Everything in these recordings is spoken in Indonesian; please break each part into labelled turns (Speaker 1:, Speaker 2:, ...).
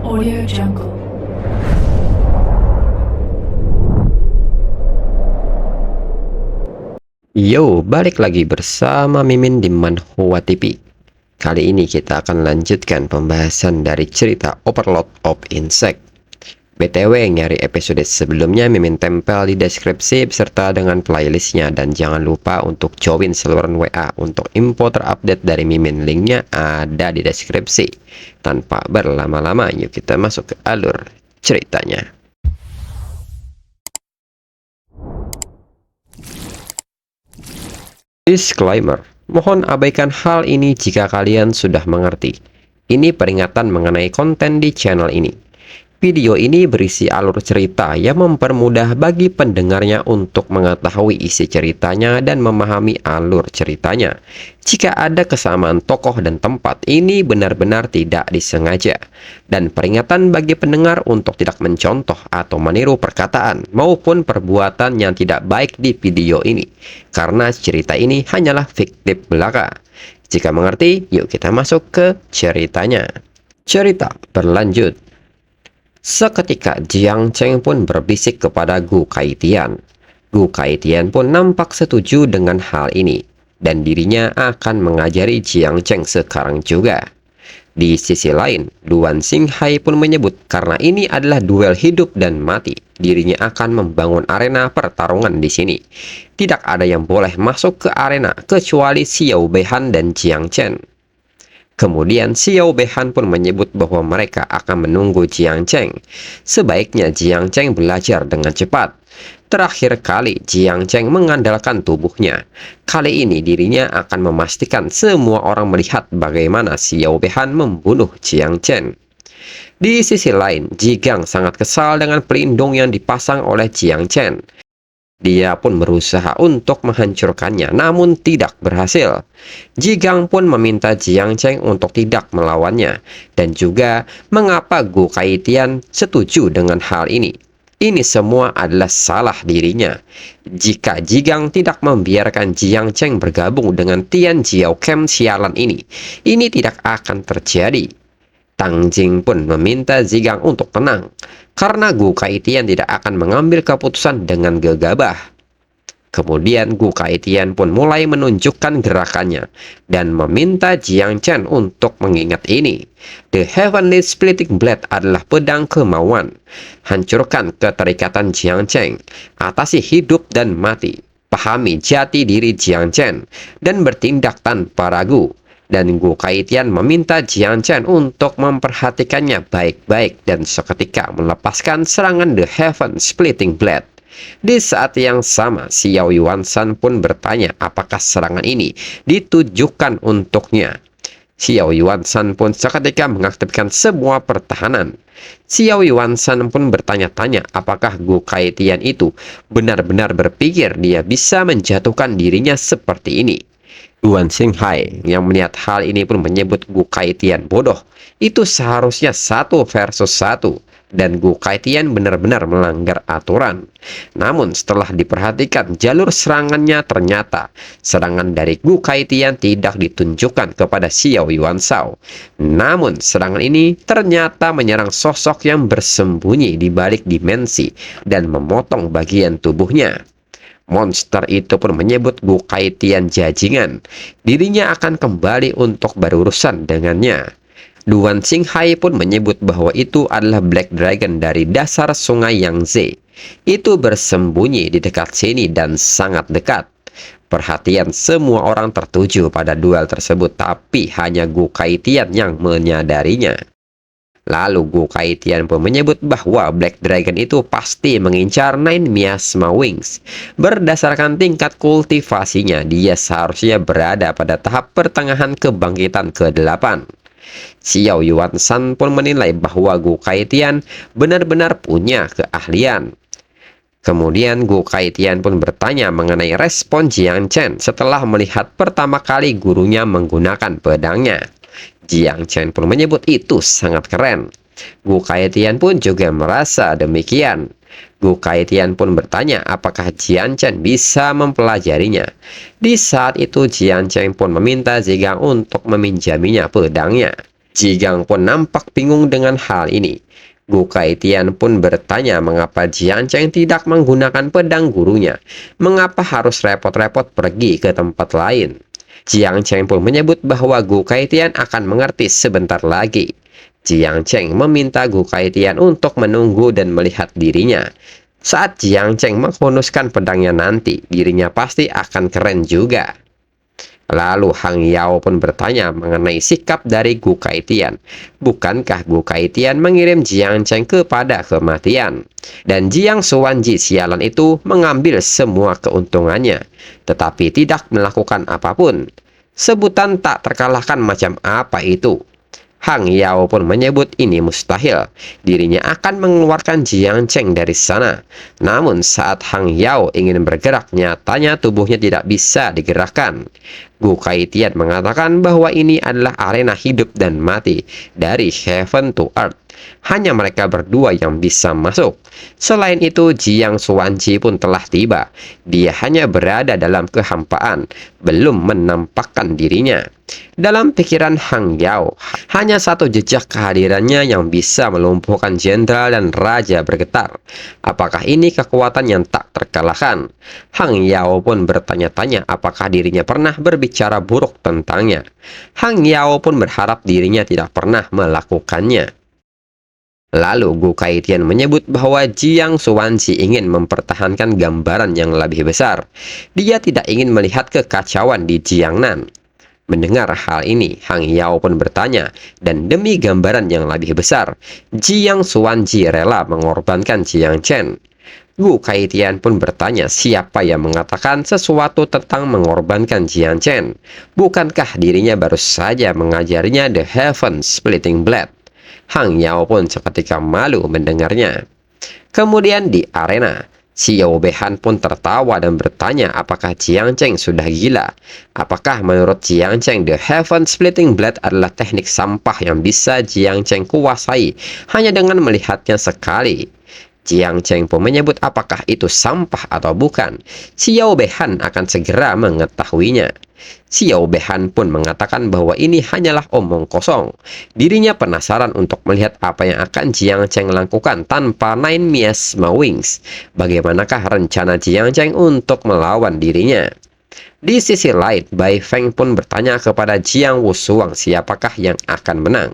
Speaker 1: Audio Jungle.
Speaker 2: Yo, balik lagi bersama Mimin di Manhwa TV. Kali ini kita akan lanjutkan pembahasan dari cerita Overlord of Insect. BTW, nyari episode sebelumnya Mimin tempel di deskripsi beserta dengan playlistnya. Dan jangan lupa untuk join saluran WA untuk info terupdate dari Mimin. Linknya ada di deskripsi. Tanpa berlama-lama, yuk kita masuk ke alur ceritanya. Disclaimer, mohon abaikan hal ini jika kalian sudah mengerti. Ini peringatan mengenai konten di channel ini. Video ini berisi alur cerita yang mempermudah bagi pendengarnya untuk mengetahui isi ceritanya dan memahami alur ceritanya. Jika ada kesamaan tokoh dan tempat, ini benar-benar tidak disengaja. Dan peringatan bagi pendengar untuk tidak mencontoh atau meniru perkataan maupun perbuatan yang tidak baik di video ini. Karena cerita ini hanyalah fiktif belaka. Jika mengerti, yuk kita masuk ke ceritanya. Cerita berlanjut. Seketika Jiang Cheng pun berbisik kepada Gu Kaitian. Gu Kaitian pun nampak setuju dengan hal ini, dan dirinya akan mengajari Jiang Cheng sekarang juga. Di sisi lain, Duan Xinghai pun menyebut karena ini adalah duel hidup dan mati, dirinya akan membangun arena pertarungan di sini. Tidak ada yang boleh masuk ke arena kecuali Xiao Beihan dan Jiang Chen. Kemudian Xiao Beihan pun menyebut bahwa mereka akan menunggu Jiang Cheng. Sebaiknya Jiang Cheng belajar dengan cepat. Terakhir kali Jiang Cheng mengandalkan tubuhnya. Kali ini dirinya akan memastikan semua orang melihat bagaimana Xiao Beihan membunuh Jiang Cheng. Di sisi lain, Jigang sangat kesal dengan pelindung yang dipasang oleh Jiang Cheng. Dia pun berusaha untuk menghancurkannya, namun tidak berhasil. Jigang pun meminta Jiang Cheng untuk tidak melawannya, dan juga mengapa Gu Kaitian setuju dengan hal ini. Ini semua adalah salah dirinya. Jika Jigang tidak membiarkan Jiang Cheng bergabung dengan Tian Jiao Kem sialan ini tidak akan terjadi. Tang Jing pun meminta Jigang untuk tenang, karena Gu Kaitian tidak akan mengambil keputusan dengan gegabah. Kemudian Gu Kaitian pun mulai menunjukkan gerakannya, dan meminta Jiang Chen untuk mengingat ini. The Heavenly Splitting Blade adalah pedang kemauan. Hancurkan keterikatan Jiang Chen, atasi hidup dan mati, pahami jati diri Jiang Chen, dan bertindak tanpa ragu. Dan Gu Kaitian meminta Jiang Chen untuk memperhatikannya baik-baik dan seketika melepaskan serangan The Heaven Splitting Blade. Di saat yang sama, Xiao Yuanshan pun bertanya apakah serangan ini ditujukan untuknya. Xiao Yuanshan pun seketika mengaktifkan semua pertahanan. Xiao Yuanshan pun bertanya-tanya apakah Gu Kaitian itu benar-benar berpikir dia bisa menjatuhkan dirinya seperti ini. Duan Xinghai yang melihat hal ini pun menyebut Gu Kaitian bodoh. Itu seharusnya 1 versus 1, dan Gu Kaitian benar-benar melanggar aturan. Namun setelah diperhatikan jalur serangannya, ternyata serangan dari Gu Kaitian tidak ditunjukkan kepada Xiao Yuanshao. Namun serangan ini ternyata menyerang sosok yang bersembunyi di balik dimensi dan memotong bagian tubuhnya. Monster itu pun menyebut Gu Kaitian jajingan. Dirinya akan kembali untuk berurusan dengannya. Duan Xinghai pun menyebut bahwa itu adalah Black Dragon dari dasar sungai Yangtze. Itu bersembunyi di dekat sini dan sangat dekat. Perhatian semua orang tertuju pada duel tersebut, tapi hanya Gu Kaitian yang menyadarinya. Lalu Gu Kaitian pun menyebut bahwa Black Dragon itu pasti mengincar Nine Miasma Wings. Berdasarkan tingkat kultivasinya, dia seharusnya berada pada tahap pertengahan kebangkitan ke-8. Xiao Yuanshan pun menilai bahwa Gu Kaitian benar-benar punya keahlian. Kemudian Gu Kaitian pun bertanya mengenai respon Jiang Chen setelah melihat pertama kali gurunya menggunakan pedangnya. Jiang Chen pun menyebut itu sangat keren. Gu Kaitian pun juga merasa demikian. Gu Kaitian pun bertanya apakah Jiang Chen bisa mempelajarinya. Di saat itu Jiang Chen pun meminta Zigang untuk meminjaminya pedangnya. Jigang pun nampak bingung dengan hal ini. Gu Kaitian pun bertanya mengapa Jiang Cheng tidak menggunakan pedang gurunya. Mengapa harus repot-repot pergi ke tempat lain? Jiang Cheng pun menyebut bahwa Gu Kaitian akan mengerti sebentar lagi. Jiang Cheng meminta Gu Kaitian untuk menunggu dan melihat dirinya. Saat Jiang Cheng menghunuskan pedangnya nanti, dirinya pasti akan keren juga. Lalu Hang Yao pun bertanya mengenai sikap dari Gu Kaitian. Bukankah Gu Kaitian mengirim Jiang Cheng kepada kematian? Dan Jiang Xuanji sialan itu mengambil semua keuntungannya, tetapi tidak melakukan apapun. Sebutan tak terkalahkan macam apa itu? Hang Yao pun menyebut ini mustahil. Dirinya akan mengeluarkan Jiang Cheng dari sana. Namun saat Hang Yao ingin bergerak, nyatanya tubuhnya tidak bisa digerakkan. Gu Kaitian mengatakan bahwa ini adalah arena hidup dan mati dari Heaven to Earth. Hanya mereka berdua yang bisa masuk. Selain itu, Jiang Xuanji pun telah tiba. Dia hanya berada dalam kehampaan, belum menampakkan dirinya. Dalam pikiran Hang Yao, hanya satu jejak kehadirannya yang bisa melumpuhkan jenderal dan raja bergetar. Apakah ini kekuatan yang tak terkalahkan? Hang Yao pun bertanya-tanya apakah dirinya pernah berbicara buruk tentangnya. Hang Yao pun berharap dirinya tidak pernah melakukannya. Lalu Gu Kaitian menyebut bahwa Jiang Xuanji ingin mempertahankan gambaran yang lebih besar. Dia tidak ingin melihat kekacauan di Jiangnan. Mendengar hal ini, Hang Yao pun bertanya, dan demi gambaran yang lebih besar, Jiang Xuanji rela mengorbankan Jiang Chen. Gu Kaitian pun bertanya siapa yang mengatakan sesuatu tentang mengorbankan Jiang Chen. Bukankah dirinya baru saja mengajarinya The Heaven Splitting Blade? Hang Yao pun seketika malu mendengarnya. Kemudian di arena, Xiao Beihan pun tertawa dan bertanya apakah Jiang Cheng sudah gila. Apakah menurut Jiang Cheng The Heaven Splitting Blade adalah teknik sampah yang bisa Jiang Cheng kuasai hanya dengan melihatnya sekali? Jiang Cheng pun menyebut apakah itu sampah atau bukan. Xiao Beihan akan segera mengetahuinya. Xiao Beihan pun mengatakan bahwa ini hanyalah omong kosong. Dirinya penasaran untuk melihat apa yang akan Jiang Cheng lakukan tanpa Nine Miasma Wings. Bagaimanakah rencana Jiang Cheng untuk melawan dirinya? Di sisi lain, Bai Feng pun bertanya kepada Jiang Wushuang siapakah yang akan menang.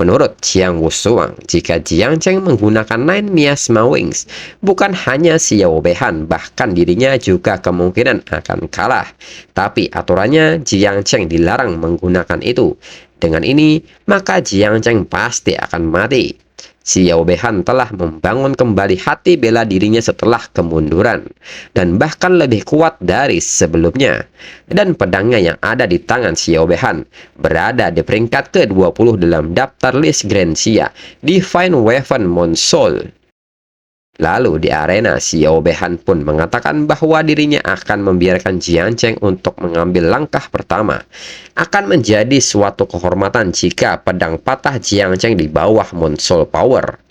Speaker 2: Menurut Jiang Wushuang, jika Jiang Cheng menggunakan Nine Miasma Wings, bukan hanya Xiao Beihan, bahkan dirinya juga kemungkinan akan kalah. Tapi aturannya Jiang Cheng dilarang menggunakan itu. Dengan ini, maka Jiang Cheng pasti akan mati. Xiao Beihan telah membangun kembali hati bela dirinya setelah kemunduran, dan bahkan lebih kuat dari sebelumnya. Dan pedangnya yang ada di tangan Xiao Beihan berada di peringkat ke-20 dalam daftar list Grand Xia Divine Weapon Monsol. Lalu di arena, Xiao Beihan pun mengatakan bahwa dirinya akan membiarkan Jiang Cheng untuk mengambil langkah pertama. Akan menjadi suatu kehormatan jika pedang patah Jiang Cheng di bawah Monsol Power.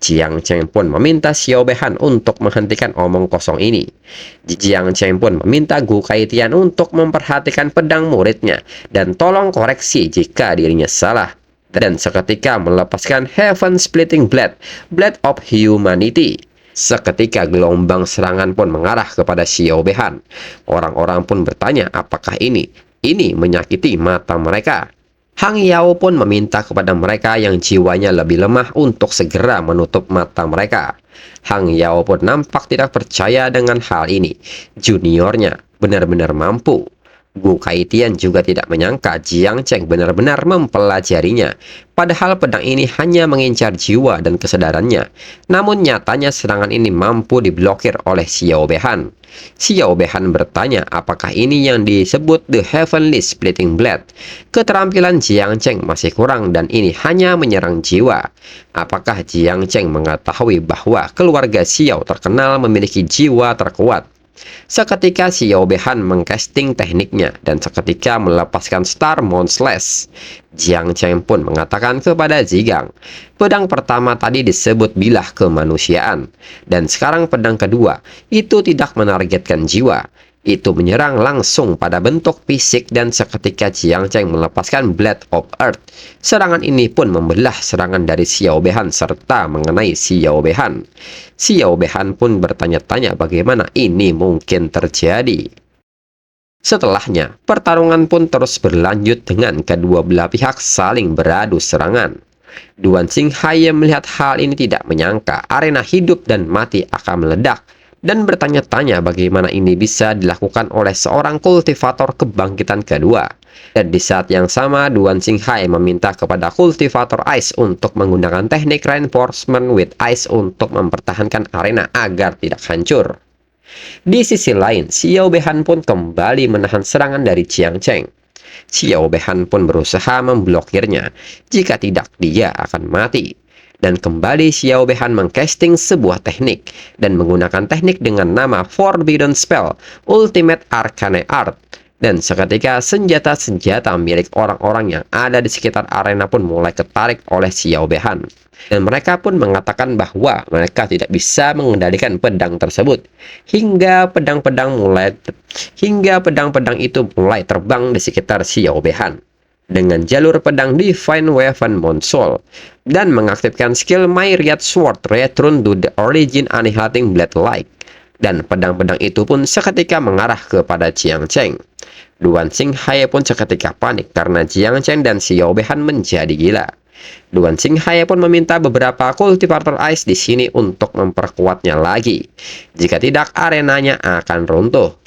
Speaker 2: Jiang Cheng pun meminta Xiao Beihan untuk menghentikan omong kosong ini. Jiang Cheng pun meminta Gu Kaitian untuk memperhatikan pedang muridnya dan tolong koreksi jika dirinya salah. Dan seketika melepaskan Heaven Splitting Blade, Blade of Humanity. Seketika gelombang serangan pun mengarah kepada Xiao Beihan. Orang-orang pun bertanya apakah ini menyakiti mata mereka. Hang Yao pun meminta kepada mereka yang jiwanya lebih lemah untuk segera menutup mata mereka. Hang Yao pun nampak tidak percaya dengan hal ini. Juniornya benar-benar mampu. Gu Kaitian juga tidak menyangka Jiang Cheng benar-benar mempelajarinya. Padahal pedang ini hanya mengincar jiwa dan kesadarannya. Namun nyatanya serangan ini mampu diblokir oleh Xiao Beihan. Xiao Beihan bertanya apakah ini yang disebut The Heavenly Splitting Blade. Keterampilan Jiang Cheng masih kurang dan ini hanya menyerang jiwa. Apakah Jiang Cheng mengetahui bahwa keluarga Xiao terkenal memiliki jiwa terkuat? Seketika Xiao Beihan mengcasting tekniknya dan seketika melepaskan Star Moon Slash. Jiang Cheng pun mengatakan kepada Zigang, pedang pertama tadi disebut bilah kemanusiaan, dan sekarang pedang kedua itu tidak menargetkan jiwa. itu menyerang langsung pada bentuk fisik dan seketika Jiang Cheng melepaskan Blade of Earth. Serangan ini pun membelah serangan dari Xiao Beihan serta mengenai Xiao Beihan. Xiao Beihan pun bertanya-tanya bagaimana ini mungkin terjadi. Setelahnya, pertarungan pun terus berlanjut dengan kedua belah pihak saling beradu serangan. Duan Xinghai yang melihat hal ini tidak menyangka arena hidup dan mati akan meledak dan bertanya-tanya bagaimana ini bisa dilakukan oleh seorang kultivator kebangkitan kedua. Dan di saat yang sama, Duan Xinghai meminta kepada kultivator Ice untuk menggunakan teknik Reinforcement with Ice untuk mempertahankan arena agar tidak hancur. Di sisi lain, Xiao Beihan pun kembali menahan serangan dari Jiang Cheng. Xiao Beihan pun berusaha memblokirnya, jika tidak dia akan mati. Dan kembali Xiao Beihan mengcasting sebuah teknik dan menggunakan teknik dengan nama Forbidden Spell Ultimate Arcane Art. Dan seketika senjata-senjata milik orang-orang yang ada di sekitar arena pun mulai ketarik oleh Xiao Beihan. Dan mereka pun mengatakan bahwa mereka tidak bisa mengendalikan pedang tersebut hingga pedang-pedang itu mulai terbang di sekitar Xiao Beihan dengan jalur pedang Divine Weapon Monsol dan mengaktifkan skill Myriad Sword Return to the Origin Annihilating Blade Like. Dan pedang-pedang itu pun seketika mengarah kepada Jiang Cheng. Duan Xinghai pun seketika panik karena Jiang Cheng dan Xiao Beihan menjadi gila. Duan Xinghai pun meminta beberapa kultivator Ice di sini untuk memperkuatnya lagi. Jika tidak, arenanya akan runtuh.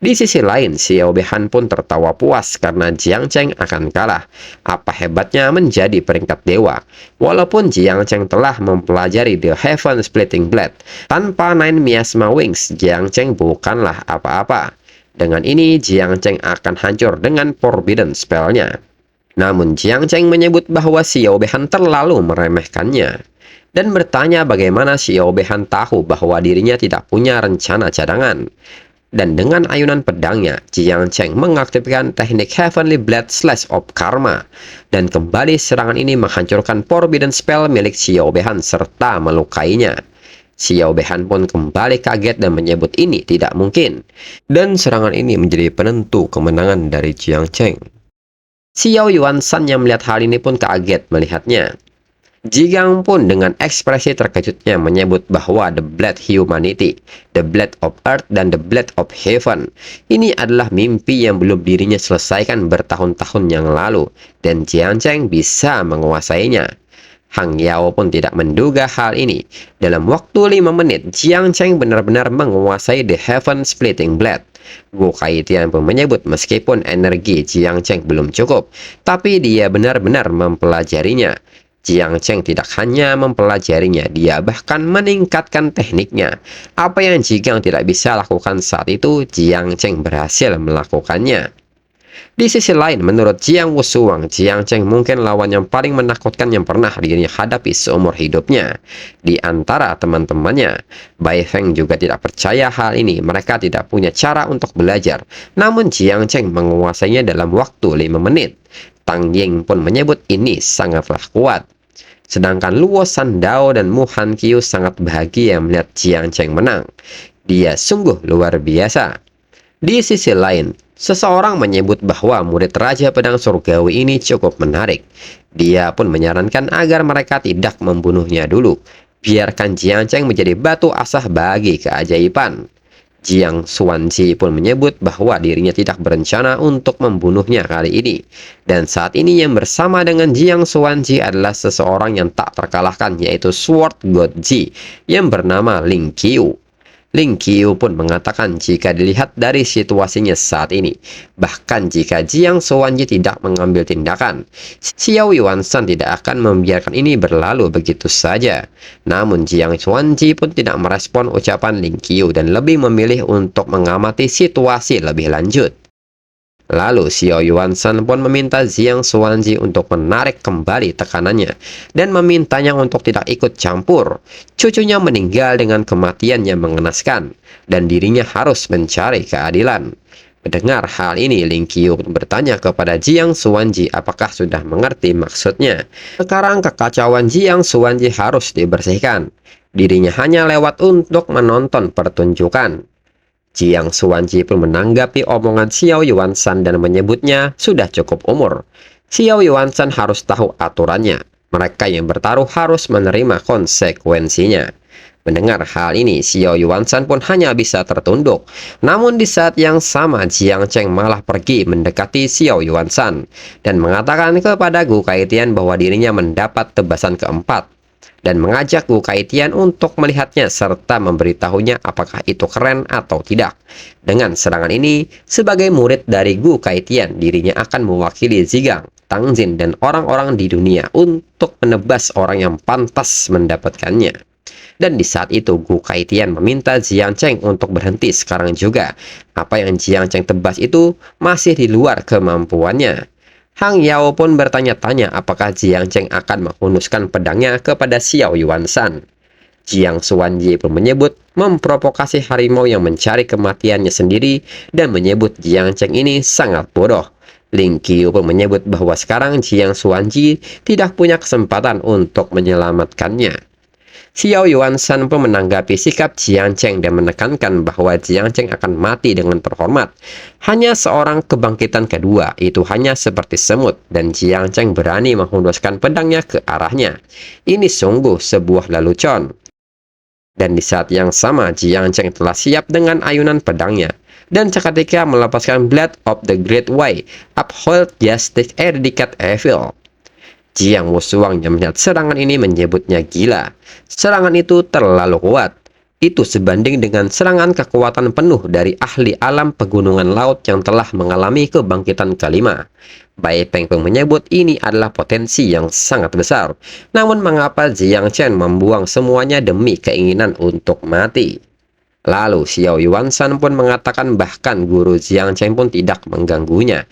Speaker 2: Di sisi lain, Xiao Beihan pun tertawa puas karena Jiang Cheng akan kalah. Apa hebatnya menjadi peringkat dewa. Walaupun Jiang Cheng telah mempelajari The Heaven Splitting Blade, tanpa Nine Miasma Wings, Jiang Cheng bukanlah apa-apa. Dengan ini, Jiang Cheng akan hancur dengan Forbidden Spell-nya. Namun Jiang Cheng menyebut bahwa Xiao Beihan terlalu meremehkannya dan bertanya bagaimana Xiao Beihan tahu bahwa dirinya tidak punya rencana cadangan. Dan dengan ayunan pedangnya, Jiang Cheng mengaktifkan teknik Heavenly Blade Slash of Karma. Dan kembali serangan ini menghancurkan Forbidden Spell milik Xiao Beihan serta melukainya. Xiao Beihan pun kembali kaget dan menyebut ini tidak mungkin. Dan serangan ini menjadi penentu kemenangan dari Jiang Cheng. Xiao Yuanshan yang melihat hal ini pun kaget melihatnya. Jigang pun dengan ekspresi terkejutnya menyebut bahwa The Blade Humanity, The Blade of Earth, dan The Blade of Heaven ini adalah mimpi yang belum dirinya selesaikan bertahun-tahun yang lalu, dan Jiang Cheng bisa menguasainya. Hang Yao pun tidak menduga hal ini. Dalam waktu 5 menit, Jiang Cheng benar-benar menguasai The Heaven Splitting Blade. Gu Kaitian pun menyebut meskipun energi Jiang Cheng belum cukup, tapi dia benar-benar mempelajarinya. Jiang Cheng tidak hanya mempelajarinya, dia bahkan meningkatkan tekniknya. Apa yang Jigang tidak bisa lakukan saat itu, Jiang Cheng berhasil melakukannya. Di sisi lain, menurut Jiang Wushuang, Jiang Cheng mungkin lawan yang paling menakutkan yang pernah dirinya hadapi seumur hidupnya. Di antara teman-temannya, Bai Feng juga tidak percaya hal ini. Mereka tidak punya cara untuk belajar. Namun Jiang Cheng menguasainya dalam waktu 5 menit. Tang Ying pun menyebut ini sangatlah kuat. Sedangkan Luo Sandao dan Mu Han Qiu sangat bahagia melihat Jiang Cheng menang. Dia sungguh luar biasa. Di sisi lain, seseorang menyebut bahwa murid Raja Pedang Surgawi ini cukup menarik. Dia pun menyarankan agar mereka tidak membunuhnya dulu. Biarkan Jiang Cheng menjadi batu asah bagi keajaiban. Jiang Xuanji pun menyebut bahwa dirinya tidak berencana untuk membunuhnya kali ini. Dan saat ini yang bersama dengan Jiang Xuanji adalah seseorang yang tak terkalahkan, yaitu Sword God Ji yang bernama Ling Qiu. Ling Qiu pun mengatakan jika dilihat dari situasinya saat ini, bahkan jika Jiang Xuanji tidak mengambil tindakan, Xiao Yuanshan tidak akan membiarkan ini berlalu begitu saja. Namun Jiang Xuanji pun tidak merespon ucapan Ling Qiu dan lebih memilih untuk mengamati situasi lebih lanjut. Lalu Xiao Yuanshan pun meminta Jiang Xuanji untuk menarik kembali tekanannya dan memintanya untuk tidak ikut campur. Cucunya meninggal dengan kematian yang mengenaskan dan dirinya harus mencari keadilan. Mendengar hal ini, Ling Qiu bertanya kepada Jiang Xuanji apakah sudah mengerti maksudnya. Sekarang kekacauan Jiang Xuanji harus dibersihkan. Dirinya hanya lewat untuk menonton pertunjukan. Jiang Xuanji pun menanggapi omongan Xiao Yuanshan dan menyebutnya sudah cukup umur. Xiao Yuanshan harus tahu aturannya. Mereka yang bertaruh harus menerima konsekuensinya. Mendengar hal ini, Xiao Yuanshan pun hanya bisa tertunduk. Namun di saat yang sama, Jiang Cheng malah pergi mendekati Xiao Yuanshan dan mengatakan kepada Gu Kaitian bahwa dirinya mendapat tebasan keempat dan mengajak Gu Kaitian untuk melihatnya serta memberitahunya apakah itu keren atau tidak. Dengan serangan ini, sebagai murid dari Gu Kaitian, dirinya akan mewakili Zhigang, Tang Jin, dan orang-orang di dunia untuk menebas orang yang pantas mendapatkannya. Dan di saat itu Gu Kaitian meminta Jiang Cheng untuk berhenti sekarang juga. Apa yang Jiang Cheng tebas itu masih di luar kemampuannya. Hang Yao pun bertanya-tanya apakah Jiang Cheng akan menghunuskan pedangnya kepada Xiao Yuanshan. Jiang Xuanji pun menyebut memprovokasi harimau yang mencari kematiannya sendiri dan menyebut Jiang Cheng ini sangat bodoh. Ling Qiu pun menyebut bahwa sekarang Jiang Xuanji tidak punya kesempatan untuk menyelamatkannya. Xiao Yuanshan pun menanggapi sikap Jiang Cheng dan menekankan bahwa Jiang Cheng akan mati dengan terhormat. Hanya seorang kebangkitan kedua, itu hanya seperti semut, dan Jiang Cheng berani menghunuskan pedangnya ke arahnya. Ini sungguh sebuah lelucon. Dan di saat yang sama, Jiang Cheng telah siap dengan ayunan pedangnya. Dan seketika melepaskan Blade of the Great Way, Uphold Justice, Eradicate Evil. Jiang Wushuang yang melihat serangan ini menyebutnya gila. Serangan itu terlalu kuat. Itu sebanding dengan serangan kekuatan penuh dari ahli alam pegunungan laut yang telah mengalami kebangkitan kelima. Bai Peng pun menyebut ini adalah potensi yang sangat besar. Namun mengapa Jiang Chen membuang semuanya demi keinginan untuk mati? Lalu Xiao Yuanshan pun mengatakan bahkan guru Jiang Cheng pun tidak mengganggunya.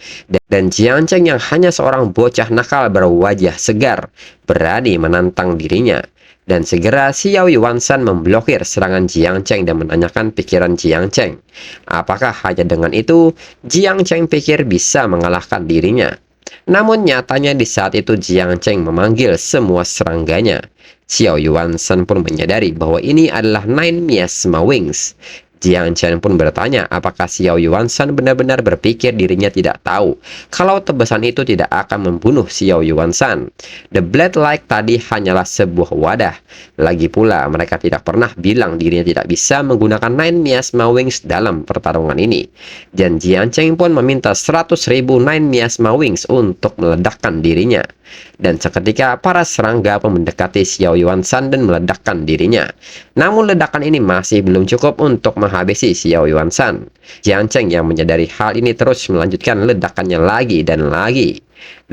Speaker 2: Dan Jiang Cheng yang hanya seorang bocah nakal berwajah segar berani menantang dirinya. Dan segera Xiao Yuanshan memblokir serangan Jiang Cheng dan menanyakan pikiran Jiang Cheng. Apakah hanya dengan itu Jiang Cheng pikir bisa mengalahkan dirinya? Namun nyatanya di saat itu Jiang Cheng memanggil semua serangganya. Xiao Yuanshan pun menyadari bahwa ini adalah Nine Miasma Wings. Jiang Chen pun bertanya apakah Xiao Yuanshan benar-benar berpikir dirinya tidak tahu kalau tebasan itu tidak akan membunuh Xiao Yuanshan. The Blade Light tadi hanyalah sebuah wadah. Lagi pula mereka tidak pernah bilang dirinya tidak bisa menggunakan Nine Miasma Wings dalam pertarungan ini. Dan Jiang Chen pun meminta 100.000 Nine Miasma Wings untuk meledakkan dirinya. Dan seketika para serangga pun mendekati Xiao Yuanshan dan meledakkan dirinya. Namun ledakan ini masih belum cukup untuk menghabisi Xiao Yuanshan. Jiang Cheng yang menyadari hal ini terus melanjutkan ledakannya lagi dan lagi.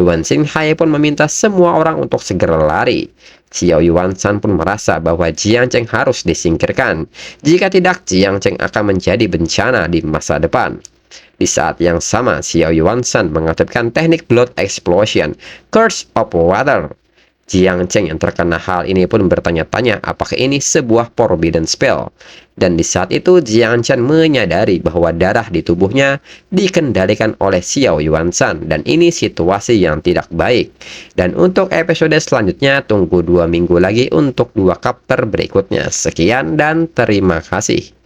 Speaker 2: Luan Xinghai pun meminta semua orang untuk segera lari. Xiao Yuanshan pun merasa bahwa Jiang Cheng harus disingkirkan. Jika tidak, Jiang Cheng akan menjadi bencana di masa depan. Di saat yang sama, Xiao Yuanshan mengaktifkan teknik Blood Explosion, Curse of Water. Jiang Cheng yang terkena hal ini pun bertanya-tanya apakah ini sebuah forbidden spell. Dan di saat itu Jiang Chen menyadari bahwa darah di tubuhnya dikendalikan oleh Xiao Yuanshan dan ini situasi yang tidak baik. Dan untuk episode selanjutnya tunggu 2 minggu lagi untuk 2 chapter berikutnya. Sekian dan terima kasih.